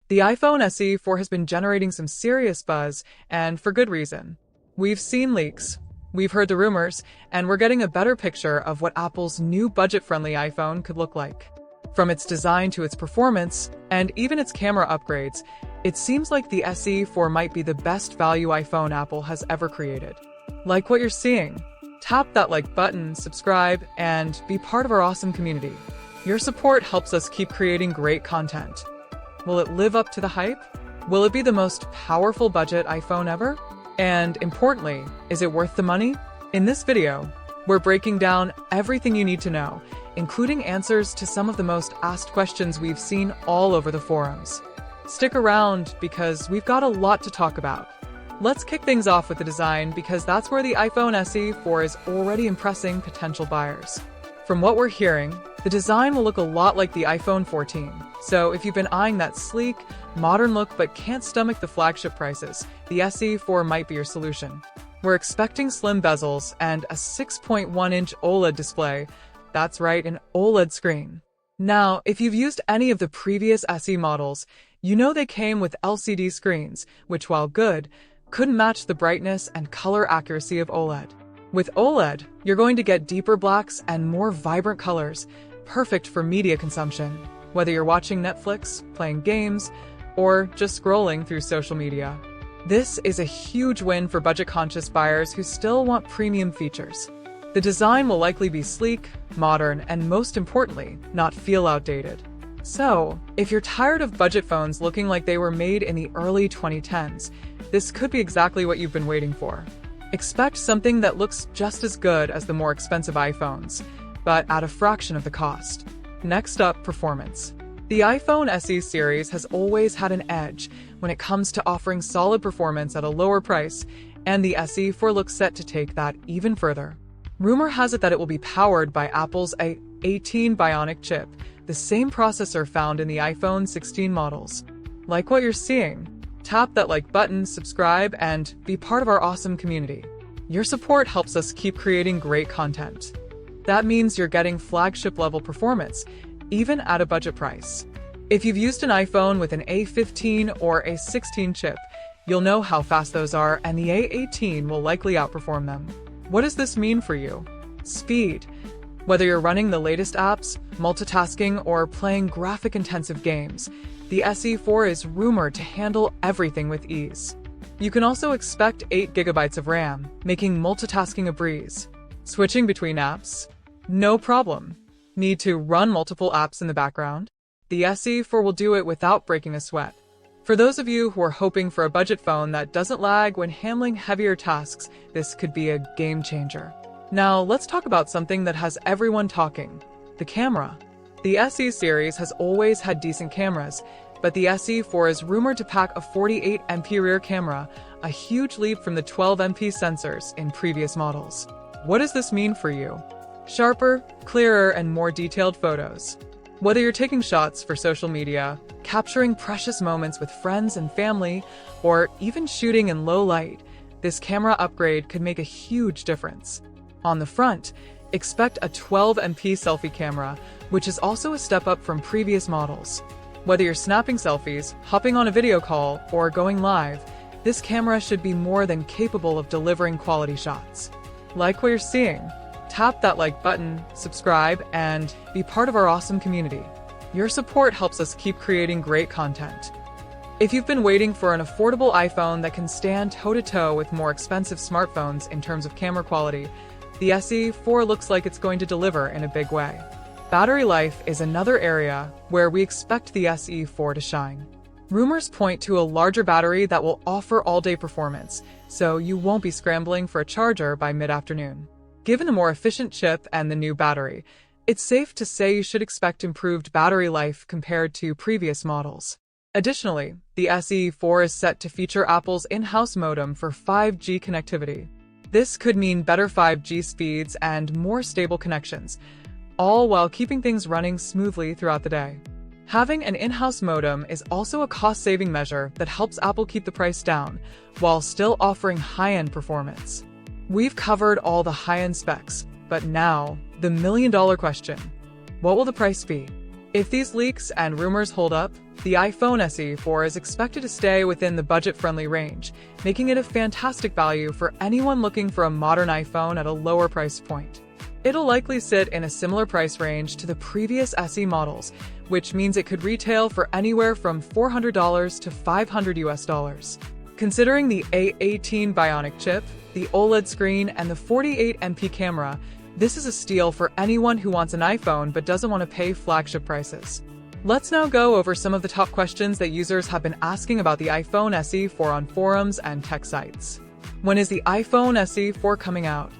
The iPhone SE 4 has been generating some serious buzz, and for good reason. We've seen leaks, we've heard the rumors, and we're getting a better picture of what Apple's new budget-friendly iPhone could look like. From its design to its performance, and even its camera upgrades, it seems like the SE 4 might be the best value iPhone Apple has ever created. Like what you're seeing? Tap that like button, subscribe, and be part of our awesome community. Your support helps us keep creating great content. Will it live up to the hype? Will it be the most powerful budget iPhone ever? And importantly, is it worth the money? In this video, we're breaking down everything you need to know, including answers to some of the most asked questions we've seen all over the forums. Stick around because we've got a lot to talk about. Let's kick things off with the design because that's where the iPhone SE 4 is already impressing potential buyers. From what we're hearing, the design will look a lot like the iPhone 14. So if you've been eyeing that sleek, modern look but can't stomach the flagship prices, the SE 4 might be your solution. We're expecting slim bezels and a 6.1-inch OLED display. That's right, an OLED screen. Now, if you've used any of the previous SE models, you know they came with LCD screens, which while good, couldn't match the brightness and color accuracy of OLED. With OLED, you're going to get deeper blacks and more vibrant colors, perfect for media consumption, whether you're watching Netflix, playing games, or just scrolling through social media. This is a huge win for budget-conscious buyers who still want premium features. The design will likely be sleek, modern, and most importantly, not feel outdated. So, if you're tired of budget phones looking like they were made in the early 2010s, this could be exactly what you've been waiting for. Expect something that looks just as good as the more expensive iPhones, but at a fraction of the cost. Next up, performance. The iPhone SE series has always had an edge when it comes to offering solid performance at a lower price, and the SE 4 looks set to take that even further. Rumor has it that it will be powered by Apple's A18 Bionic chip, the same processor found in the iPhone 16 models. Like what you're seeing? Tap that like button, subscribe, and be part of our awesome community. Your support helps us keep creating great content. That means you're getting flagship-level performance, even at a budget price. If you've used an iPhone with an A15 or A16 chip, you'll know how fast those are, and the A18 will likely outperform them. What does this mean for you? Speed. Whether you're running the latest apps, multitasking, or playing graphic-intensive games, the SE 4 is rumored to handle everything with ease. You can also expect 8 GB of RAM, making multitasking a breeze. Switching between apps? No problem. Need to run multiple apps in the background? The SE 4 will do it without breaking a sweat. For those of you who are hoping for a budget phone that doesn't lag when handling heavier tasks, this could be a game changer. Now, let's talk about something that has everyone talking: the camera. The SE series has always had decent cameras, but the SE 4 is rumored to pack a 48MP rear camera, a huge leap from the 12MP sensors in previous models. What does this mean for you? Sharper, clearer, and more detailed photos. Whether you're taking shots for social media, capturing precious moments with friends and family, or even shooting in low light, this camera upgrade could make a huge difference. On the front, expect a 12MP selfie camera, which is also a step up from previous models. Whether you're snapping selfies, hopping on a video call, or going live, this camera should be more than capable of delivering quality shots. Like what you're seeing? Tap that like button, subscribe, and be part of our awesome community. Your support helps us keep creating great content. If you've been waiting for an affordable iPhone that can stand toe-to-toe with more expensive smartphones in terms of camera quality, the SE 4 looks like it's going to deliver in a big way. Battery life is another area where we expect the SE 4 to shine. Rumors point to a larger battery that will offer all-day performance, so you won't be scrambling for a charger by mid-afternoon. Given the more efficient chip and the new battery, it's safe to say you should expect improved battery life compared to previous models. Additionally, the SE 4 is set to feature Apple's in-house modem for 5G connectivity. This could mean better 5G speeds and more stable connections, all while keeping things running smoothly throughout the day. Having an in-house modem is also a cost-saving measure that helps Apple keep the price down, while still offering high-end performance. We've covered all the high-end specs, but now, the million-dollar question. What will the price be? If these leaks and rumors hold up, The iPhone SE 4 is expected to stay within the budget-friendly range, making it a fantastic value for anyone looking for a modern iPhone at a lower price point. It'll likely sit in a similar price range to the previous SE models, which means it could retail for anywhere from $400 to $500. Considering the A18 Bionic chip, the OLED screen, and the 48MP camera, this is a steal for anyone who wants an iPhone but doesn't want to pay flagship prices. Let's now go over some of the top questions that users have been asking about the iPhone SE 4 on forums and tech sites. When is the iPhone SE 4 coming out?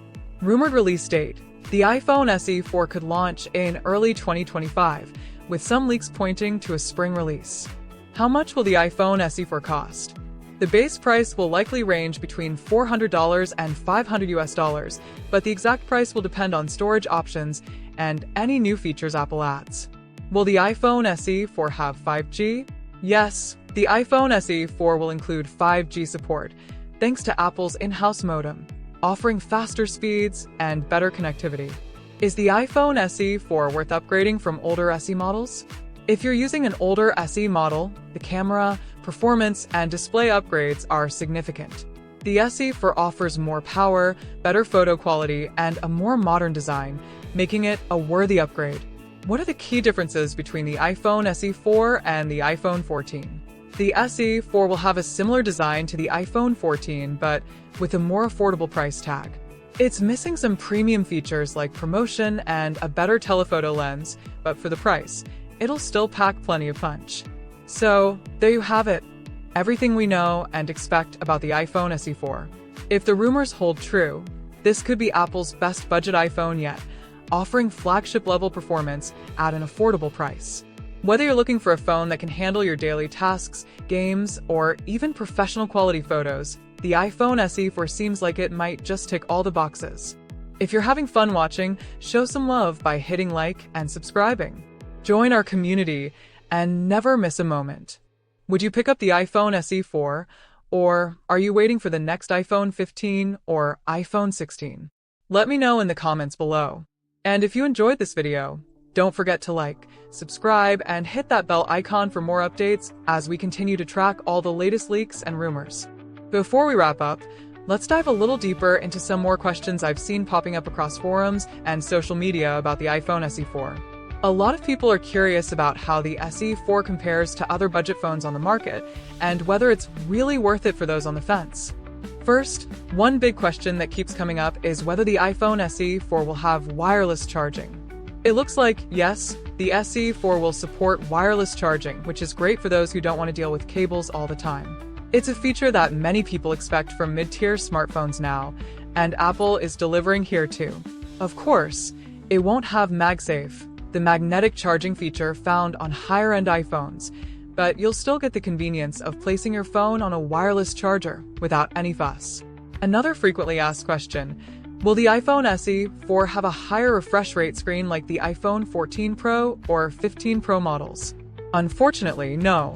Rumored release date. The iPhone SE 4 could launch in early 2025, with some leaks pointing to a spring release. How much will the iPhone SE 4 cost? The base price will likely range between $400 and $500, but the exact price will depend on storage options and any new features Apple adds. Will the iPhone SE 4 have 5G? Yes, the iPhone SE 4 will include 5G support, thanks to Apple's in-house modem, offering faster speeds and better connectivity. Is the iPhone SE 4 worth upgrading from older SE models? If you're using an older SE model, the camera, performance, and display upgrades are significant. The SE 4 offers more power, better photo quality, and a more modern design, making it a worthy upgrade. What are the key differences between the iPhone SE 4 and the iPhone 14? The SE 4 will have a similar design to the iPhone 14, but with a more affordable price tag. It's missing some premium features like promotion and a better telephoto lens, but for the price, it'll still pack plenty of punch. So, there you have it. Everything we know and expect about the iPhone SE 4. If the rumors hold true, this could be Apple's best budget iPhone yet, offering flagship-level performance at an affordable price. Whether you're looking for a phone that can handle your daily tasks, games, or even professional quality photos, the iPhone SE 4 seems like it might just tick all the boxes. If you're having fun watching, show some love by hitting like and subscribing. Join our community and never miss a moment. Would you pick up the iPhone SE 4, or are you waiting for the next iPhone 15 or iPhone 16? Let me know in the comments below. And if you enjoyed this video, don't forget to like, subscribe, and hit that bell icon for more updates as we continue to track all the latest leaks and rumors. Before we wrap up, let's dive a little deeper into some more questions I've seen popping up across forums and social media about the iPhone SE 4. A lot of people are curious about how the SE 4 compares to other budget phones on the market, and whether it's really worth it for those on the fence. First, one big question that keeps coming up is whether the iPhone SE 4 will have wireless charging. It looks like, yes, the SE 4 will support wireless charging, which is great for those who don't want to deal with cables all the time. It's a feature that many people expect from mid-tier smartphones now, and Apple is delivering here too. Of course, it won't have MagSafe, the magnetic charging feature found on higher-end iPhones, but you'll still get the convenience of placing your phone on a wireless charger without any fuss. Another frequently asked question, will the iPhone SE 4 have a higher refresh rate screen like the iPhone 14 Pro or 15 Pro models? Unfortunately, no.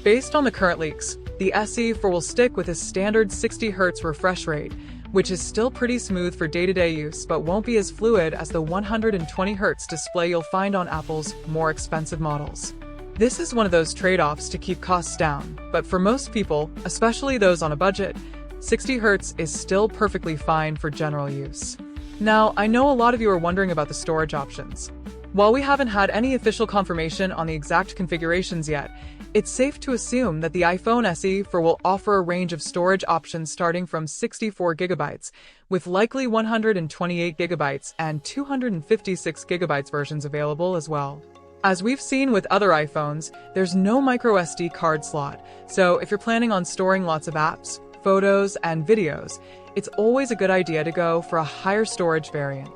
Based on the current leaks, the SE 4 will stick with a standard 60Hz refresh rate, which is still pretty smooth for day-to-day use but won't be as fluid as the 120Hz display you'll find on Apple's more expensive models. This is one of those trade-offs to keep costs down, but for most people, especially those on a budget, 60Hz is still perfectly fine for general use. Now, I know a lot of you are wondering about the storage options. While we haven't had any official confirmation on the exact configurations yet, it's safe to assume that the iPhone SE 4 will offer a range of storage options starting from 64GB, with likely 128GB and 256GB versions available as well. As we've seen with other iPhones, there's no microSD card slot, so if you're planning on storing lots of apps, photos, and videos, it's always a good idea to go for a higher storage variant.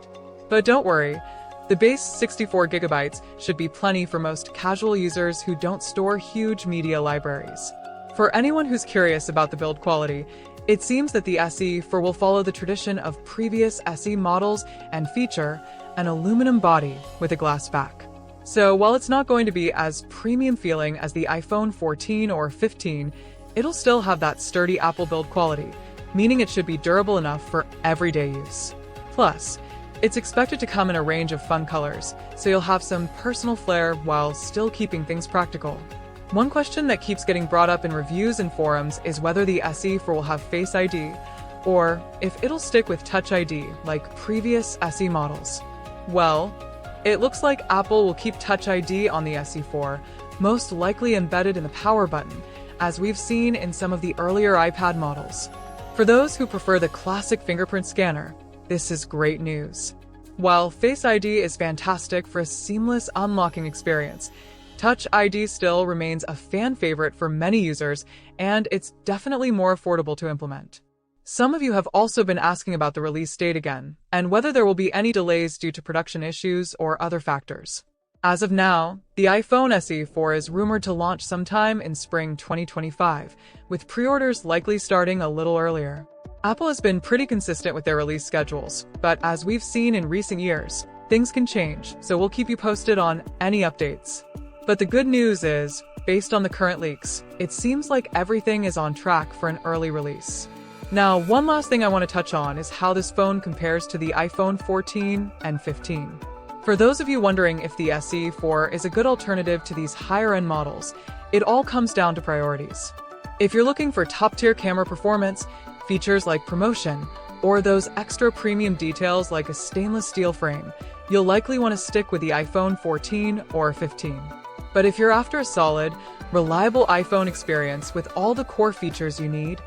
But don't worry, the base 64GB should be plenty for most casual users who don't store huge media libraries. For anyone who's curious about the build quality, it seems that the SE 4 will follow the tradition of previous SE models and feature an aluminum body with a glass back. So while it's not going to be as premium feeling as the iPhone 14 or 15, it'll still have that sturdy Apple build quality, meaning it should be durable enough for everyday use. Plus, it's expected to come in a range of fun colors, so you'll have some personal flair while still keeping things practical. One question that keeps getting brought up in reviews and forums is whether the SE4 will have Face ID, or if it'll stick with Touch ID like previous SE models. Well, it looks like Apple will keep Touch ID on the SE4, most likely embedded in the power button, as we've seen in some of the earlier iPad models. For those who prefer the classic fingerprint scanner, this is great news. While Face ID is fantastic for a seamless unlocking experience, Touch ID still remains a fan favorite for many users, and it's definitely more affordable to implement. Some of you have also been asking about the release date again, and whether there will be any delays due to production issues or other factors. As of now, the iPhone SE4 is rumored to launch sometime in spring 2025, with pre-orders likely starting a little earlier. Apple has been pretty consistent with their release schedules, but as we've seen in recent years, things can change, so we'll keep you posted on any updates. But the good news is, based on the current leaks, it seems like everything is on track for an early release. Now, one last thing I want to touch on is how this phone compares to the iPhone 14 and 15. For those of you wondering if the SE4 is a good alternative to these higher-end models, it all comes down to priorities. If you're looking for top-tier camera performance, features like promotion, or those extra premium details like a stainless steel frame, you'll likely want to stick with the iPhone 14 or 15. But if you're after a solid, reliable iPhone experience with all the core features you need,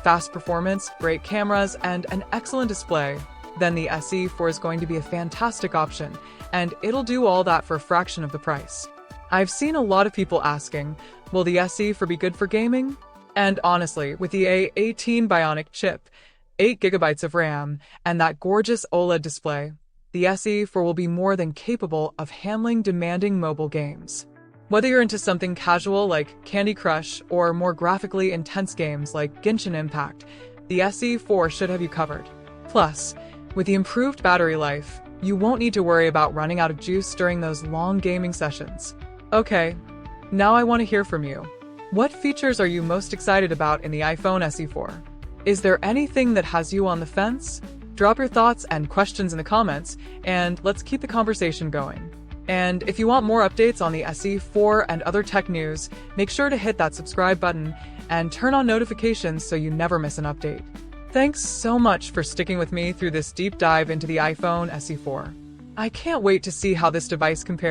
fast performance, great cameras, and an excellent display, then the SE4 is going to be a fantastic option, and it'll do all that for a fraction of the price. I've seen a lot of people asking, will the SE4 be good for gaming? And honestly, with the A18 Bionic chip, 8GB of RAM, and that gorgeous OLED display, the SE4 will be more than capable of handling demanding mobile games. Whether you're into something casual like Candy Crush or more graphically intense games like Genshin Impact, the SE4 should have you covered. Plus, with the improved battery life, you won't need to worry about running out of juice during those long gaming sessions. Okay, now I want to hear from you. What features are you most excited about in the iPhone SE4? Is there anything that has you on the fence? Drop your thoughts and questions in the comments, and let's keep the conversation going. And if you want more updates on the SE4 and other tech news, make sure to hit that subscribe button and turn on notifications so you never miss an update. Thanks so much for sticking with me through this deep dive into the iPhone SE4. I can't wait to see how this device compares